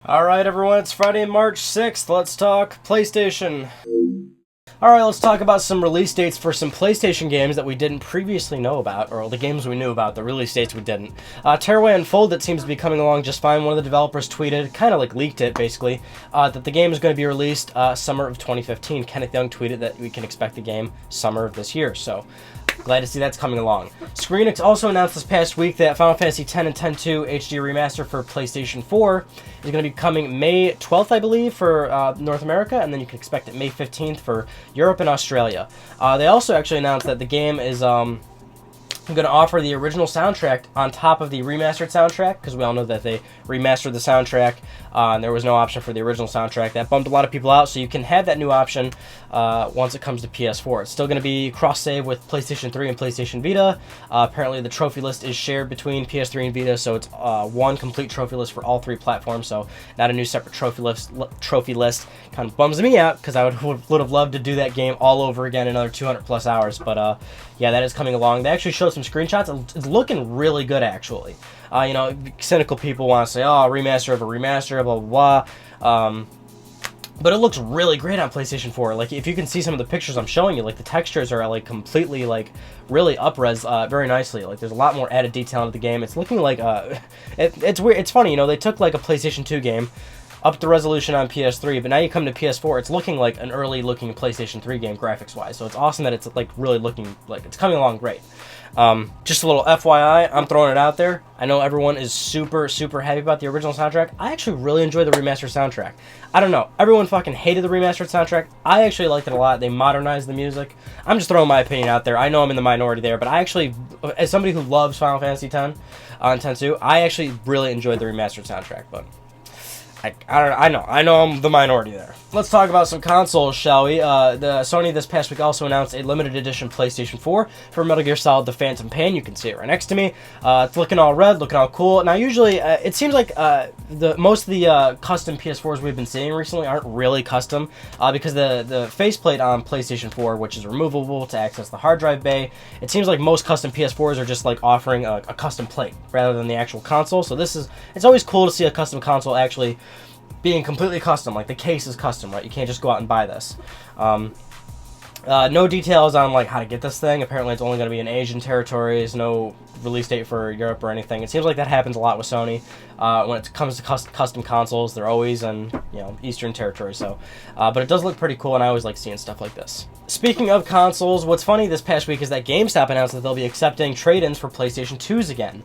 Alright everyone, it's Friday, March 6th. Let's talk PlayStation. Alright, let's talk about some release dates for some PlayStation games that we didn't previously know about, or the games we knew about, the release dates we didn't. Tearaway Unfolded seems to be coming along just fine. One of the developers tweeted, kind of like leaked it basically, that the game is going to be released summer of 2015. Kenneth Young tweeted that we can expect the game summer of this year, so glad to see that's coming along. Square Enix also announced this past week that Final Fantasy X and X2 HD Remaster for PlayStation 4 is going to be coming May 12th, I believe, for North America, and then you can expect it May 15th for Europe and Australia. They also actually announced that the game is going to offer the original soundtrack on top of the remastered soundtrack, because we all know that they remastered the soundtrack, and there was no option for the original soundtrack. That bumped a lot of people out, so you can have that new option once it comes to PS4. It's still going to be cross-save with PlayStation 3 and PlayStation Vita. Apparently the trophy list is shared between PS3 and Vita, so it's one complete trophy list for all three platforms, so not a new separate trophy list. Kind of bums me out, because I would have loved to do that game all over again, another 200 plus hours, but yeah, that is coming along. They actually showed some screenshots. It's looking really good, actually. You know, cynical people want to say, oh, remaster of a remaster, blah, blah, blah. But it looks really great on PlayStation 4. Like, if you can see some of the pictures I'm showing you, like, the textures are, like, completely, like, really up-res very nicely. Like, there's a lot more added detail into the game. It's looking like, it's weird. It's funny, you know, they took, like, a PlayStation 2 game, up the resolution on PS3, but now you come to PS4, it's looking like an early-looking PlayStation 3 game graphics-wise. So it's awesome that it's, like, really looking like it's coming along great. Just a little FYI, I'm throwing it out there. I know everyone is super, super happy about the original soundtrack. I actually really enjoy the remastered soundtrack. I don't know. Everyone fucking hated the remastered soundtrack. I actually liked it a lot. They modernized the music. I'm just throwing my opinion out there. I know I'm in the minority there, but I actually, as somebody who loves Final Fantasy X and X2, I actually really enjoyed the remastered soundtrack, but I know I'm the minority there. Let's talk about some consoles, shall we? The Sony this past week also announced a limited edition PlayStation 4 for Metal Gear Solid: The Phantom Pain. You can see it right next to me. It's looking all red, looking all cool. Now, usually, it seems like most of the custom PS4s we've been seeing recently aren't really custom, because the faceplate on PlayStation 4, which is removable to access the hard drive bay, it seems like most custom PS4s are just like offering a custom plate rather than the actual console. So it's always cool to see a custom console actually being completely custom, like the case is custom, right? You can't just go out and buy this. No details on like how to get this thing. Apparently it's only going to be in Asian territories, no release date for Europe or anything. It seems like that happens a lot with Sony. When it comes to custom consoles, they're always in, you know, Eastern territory. So, but it does look pretty cool, and I always like seeing stuff like this. Speaking of consoles, what's funny this past week is that GameStop announced that they'll be accepting trade-ins for PlayStation 2s again.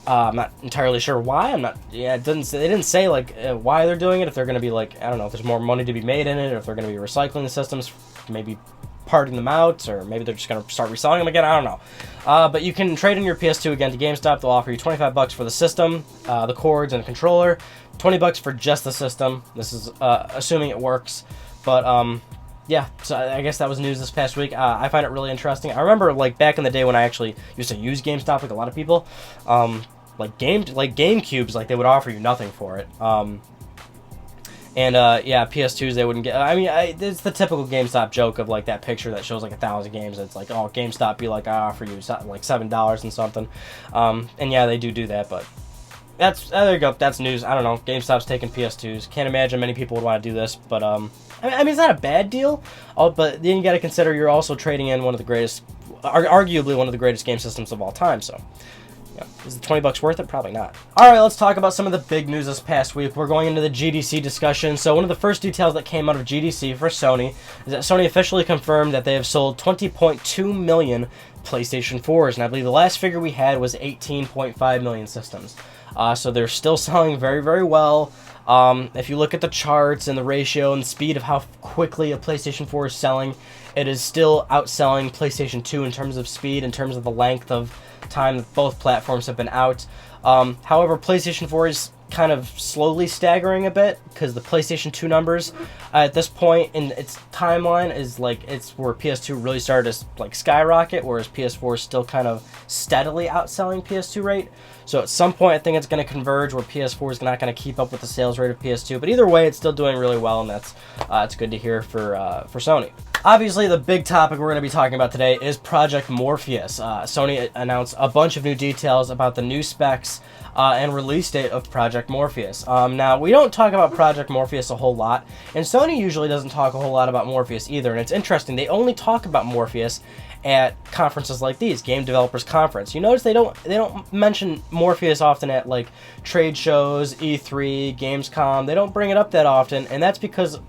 I'm not entirely sure why. They didn't say like why they're doing it. If they're going to be like, I don't know, if there's more money to be made in it, or if they're going to be recycling the systems, maybe parting them out, or maybe they're just going to start reselling them again. I don't know. But you can trade in your PS2 again to GameStop. They'll offer you $25 for the system, the cords, and the controller. $20 for just the system. This is assuming it works. But yeah, so I guess that was news this past week. I find it really interesting. I remember like back in the day when I actually used to use GameStop, like a lot of people. Like GameCubes, like they would offer you nothing for it. Yeah, PS2s they wouldn't get. I mean, it's the typical GameStop joke of like that picture that shows like 1,000 games. It's like, oh, GameStop be like, I offer you like $7 and something. And yeah, they do that, but there you go. That's news. I don't know. GameStop's taking PS2s. Can't imagine many people would want to do this, but I mean, it's not a bad deal. But then you got to consider you're also trading in one of the greatest, arguably one of the greatest game systems of all time. So. Yeah. Is the $20 worth it? Probably not. Alright, let's talk about some of the big news this past week. We're going into the GDC discussion. So one of the first details that came out of GDC for Sony is that Sony officially confirmed that they have sold 20.2 million PlayStation 4s. And I believe the last figure we had was 18.5 million systems. So they're still selling very, very well. If you look at the charts and the ratio and the speed of how quickly a PlayStation 4 is selling, it is still outselling PlayStation 2 in terms of speed, in terms of the length of time that both platforms have been out. However, PlayStation 4 is kind of slowly staggering a bit, because the PlayStation 2 numbers at this point in its timeline is like it's where PS2 really started to like skyrocket, whereas PS4 is still kind of steadily outselling PS2 rate. So at some point I think it's going to converge where PS4 is not going to keep up with the sales rate of PS2, but either way it's still doing really well, and that's it's good to hear for Sony. Obviously, the big topic we're going to be talking about today is Project Morpheus. Sony announced a bunch of new details about the new specs and release date of Project Morpheus. Now, we don't talk about Project Morpheus a whole lot, and Sony usually doesn't talk a whole lot about Morpheus either, and it's interesting. They only talk about Morpheus at conferences like these, Game Developers Conference. You notice they don't mention Morpheus often at like trade shows, E3, Gamescom. They don't bring it up that often, and that's because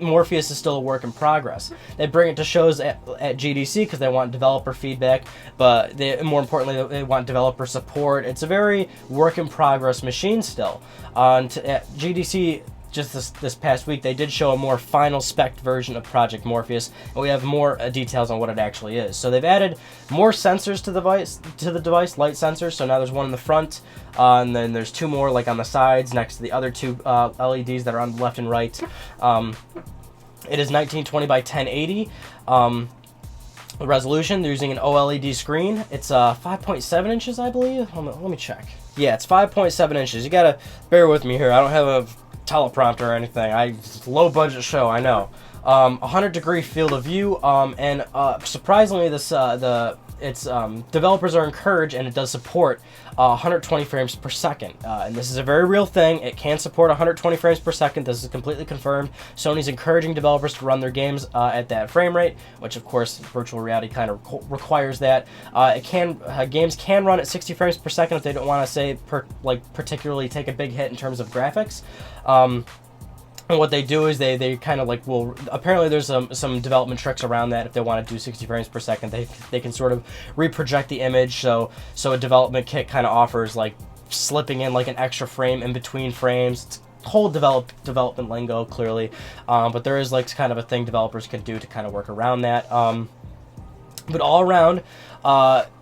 Morpheus is still a work in progress. They bring it to shows at GDC because they want developer feedback, but more importantly, they want developer support. It's a very work in progress machine still. At GDC just this past week, they did show a more final spec version of Project Morpheus, and we have more details on what it actually is. So they've added more sensors to the device, light sensors. So now there's one in the front, and then there's two more like on the sides next to the other two LEDs that are on the left and right. It is 1920 by 1080 resolution. They're using an OLED screen. It's 5.7 inches, I believe. Let me check. Yeah, it's 5.7 inches. You gotta bear with me here. I don't have a teleprompter or anything. It's a low budget show, I know. 100-degree field of view, and surprisingly, developers are encouraged, and it does support 120 frames per second. And this is a very real thing. It can support 120 frames per second. This is completely confirmed. Sony's encouraging developers to run their games at that frame rate, which of course virtual reality kind of requires that. Games can run at 60 frames per second if they don't want to particularly take a big hit in terms of graphics. And what they do is they kind of apparently there's some development tricks around that. If they want to do 60 frames per second, they can sort of reproject the image, so a development kit kind of offers like slipping in like an extra frame in between frames. It's whole development lingo, clearly, but there is like kind of a thing developers can do to kind of work around that. But all around,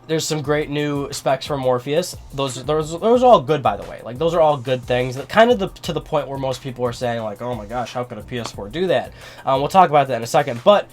there's some great new specs for Morpheus. Those are all good, by the way. Like, those are all good things. Kind of to the point where most people are saying, like, oh my gosh, how could a PS4 do that? We'll talk about that in a second. But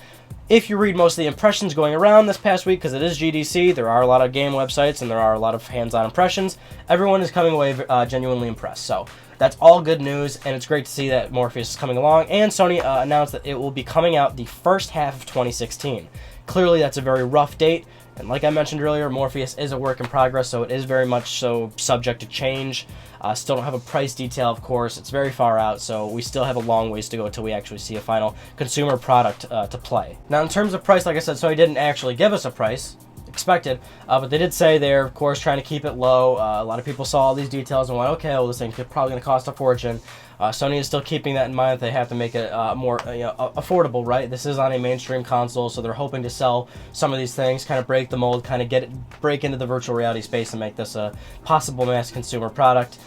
if you read most of the impressions going around this past week, because it is GDC, there are a lot of game websites and there are a lot of hands-on impressions, everyone is coming away genuinely impressed. So that's all good news, and it's great to see that Morpheus is coming along. And Sony announced that it will be coming out the first half of 2016. Clearly, that's a very rough date. And like I mentioned earlier, Morpheus is a work in progress, so it is very much so subject to change. Still don't have a price detail, of course. It's very far out, so we still have a long ways to go until we actually see a final consumer product to play. Now, in terms of price, like I said, Sony didn't actually give us a price expected, but they did say they're, of course, trying to keep it low. A lot of people saw all these details and went, okay, well, this thing's probably going to cost a fortune. Sony is still keeping that in mind. They have to make it more affordable, right? This is on a mainstream console, so they're hoping to sell some of these things, kind of break the mold, kind of break into the virtual reality space and make this a possible mass consumer product.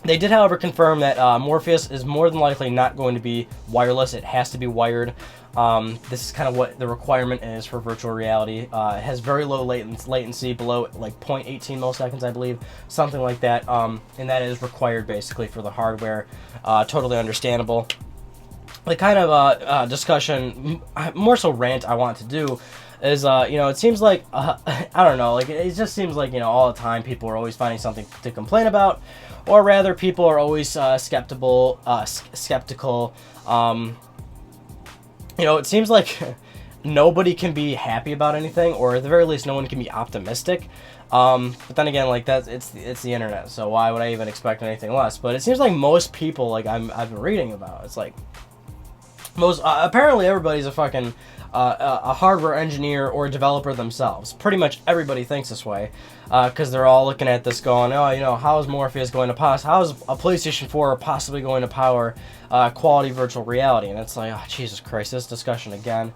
They did, however, confirm that Morpheus is more than likely not going to be wireless. It has to be wired. This is kind of what the requirement is for virtual reality. It has very low latency, below like 0.18 milliseconds, I believe, something like that, and that is required basically for the hardware. Totally understandable. The kind of discussion, more so rant I want to do is, it seems like, I don't know, like, it just seems like, all the time people are always finding something to complain about, or rather people are always skeptical. It seems like nobody can be happy about anything, or at the very least, no one can be optimistic. But then again, like, it's the internet, so why would I even expect anything less? But it seems like most people, like I've been reading about, it's like apparently everybody's a fucking a hardware engineer or developer themselves. Pretty much everybody thinks this way, because they're all looking at this going, oh, how is Morpheus going to how is a PlayStation 4 possibly going to power quality virtual reality? And it's like, oh, Jesus Christ, this discussion again.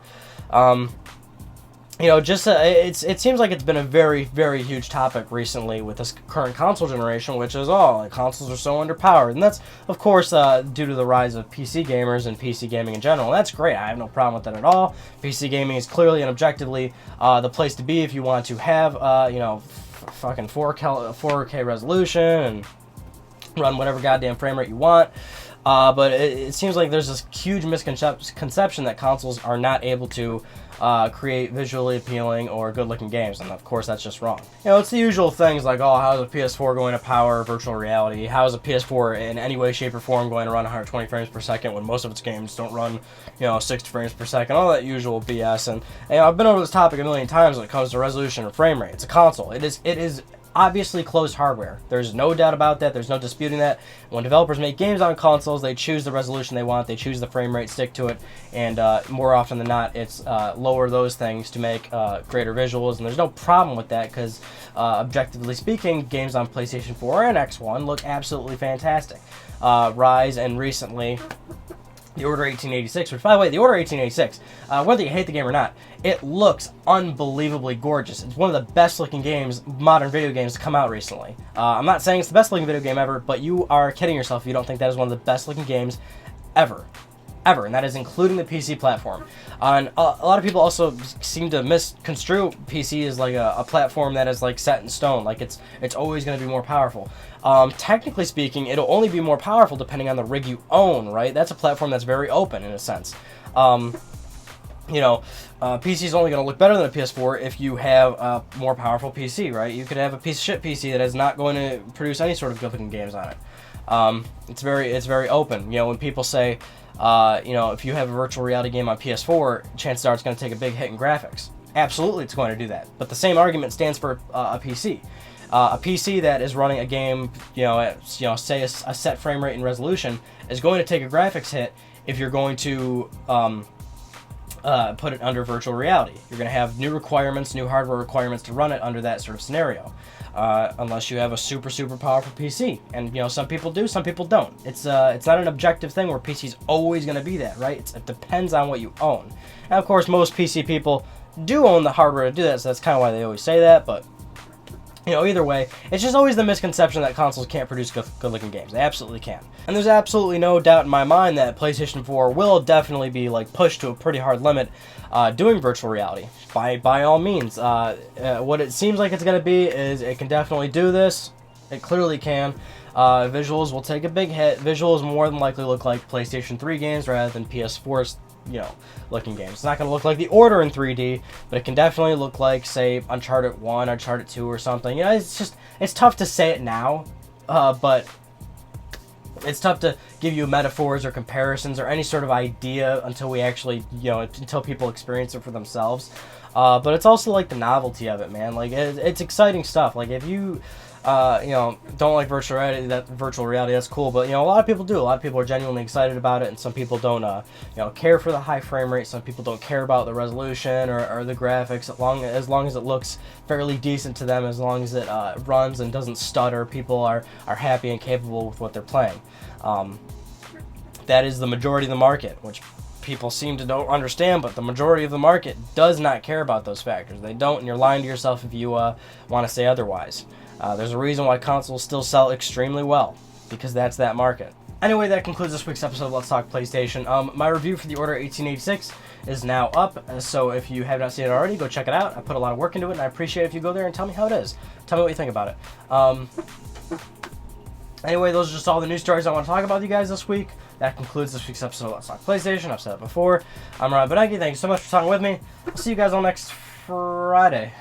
It seems like it's been a very, very huge topic recently with this current console generation, which is, consoles are so underpowered. And that's, of course, due to the rise of PC gamers and PC gaming in general. And that's great. I have no problem with that at all. PC gaming is clearly and objectively the place to be if you want to have, fucking 4K resolution and run whatever goddamn frame rate you want. But it seems like there's this huge misconception that consoles are not able to create visually appealing or good-looking games, and of course that's just wrong. You know, it's the usual things like, oh, how is a PS4 going to power virtual reality? How is a PS4 in any way, shape, or form going to run 120 frames per second when most of its games don't run, 60 frames per second? All that usual BS. And I've been over this topic a million times when it comes to resolution and frame rate. It's a console. It is obviously closed hardware. There's no doubt about that. There's no disputing that. When developers make games on consoles, they choose the resolution they want, they choose the frame rate, stick to it, and more often than not, it's lower those things to make greater visuals, and there's no problem with that because, objectively speaking, games on PlayStation 4 and X1 look absolutely fantastic. Rise and recently the Order 1886, which, by the way, the Order 1886, whether you hate the game or not, it looks unbelievably gorgeous. It's one of the best looking games, modern video games, to come out recently. I'm not saying it's the best looking video game ever, but you are kidding yourself if you don't think that is one of the best looking games ever. And that is including the PC platform. And a lot of people also seem to misconstrue PC as like a platform that is like set in stone, like it's always going to be more powerful. Technically speaking, it'll only be more powerful depending on the rig you own, right? That's a platform that's very open in a sense. PC is only going to look better than a PS4 if you have a more powerful PC, right? You could have a piece of shit PC that is not going to produce any sort of good-looking games on it. It's very open. When people say, if you have a virtual reality game on PS4, chances are it's going to take a big hit in graphics. Absolutely, it's going to do that. But the same argument stands for a PC. A PC that is running a game, at say a set frame rate and resolution is going to take a graphics hit if you're going to put it under virtual reality. You're going to have new requirements, new hardware requirements to run it under that sort of scenario. Unless you have a super powerful PC, and some people do, some people don't. It's not an objective thing where PC's always going to be that, right? It depends on what you own. And of course, most PC people do own the hardware to do that, so that's kind of why they always say that. But either way, it's just always the misconception that consoles can't produce good-looking games. They absolutely can. And there's absolutely no doubt in my mind that PlayStation 4 will definitely be pushed to a pretty hard limit doing virtual reality. By all means. What it seems like it's going to be is it can definitely do this. It clearly can. Visuals will take a big hit. Visuals more than likely look like PlayStation 3 games rather than PS4's looking games. It's not going to look like The Order in 3D, but it can definitely look like, say, Uncharted 1, Uncharted 2 or something. It's tough to say it now, but it's tough to give you metaphors or comparisons or any sort of idea until we actually, until people experience it for themselves. But it's also like the novelty of it, man. It's exciting stuff. If you don't like virtual reality, that's cool. But a lot of people do. A lot of people are genuinely excited about it, and some people don't, care for the high frame rate. Some people don't care about the resolution or the graphics. As long as it looks fairly decent to them, as long as it runs and doesn't stutter, people are happy and capable with what they're playing. That is the majority of the market, which people seem to don't understand, but the majority of the market does not care about those factors. They don't, and you're lying to yourself if you want to say otherwise. There's a reason why consoles still sell extremely well, because that's that market. Anyway, that concludes this week's episode of Let's Talk PlayStation. My review for the Order 1886 is now up, so if you have not seen it already, go check it out. I put a lot of work into it, and I appreciate it if you go there and tell me how it is. Tell me what you think about it. Anyway, those are just all the news stories I want to talk about with you guys this week. That concludes this week's episode of Let's Talk PlayStation. I've said it before. I'm Ryan Benecki. Thank you so much for talking with me. I'll see you guys on next Friday.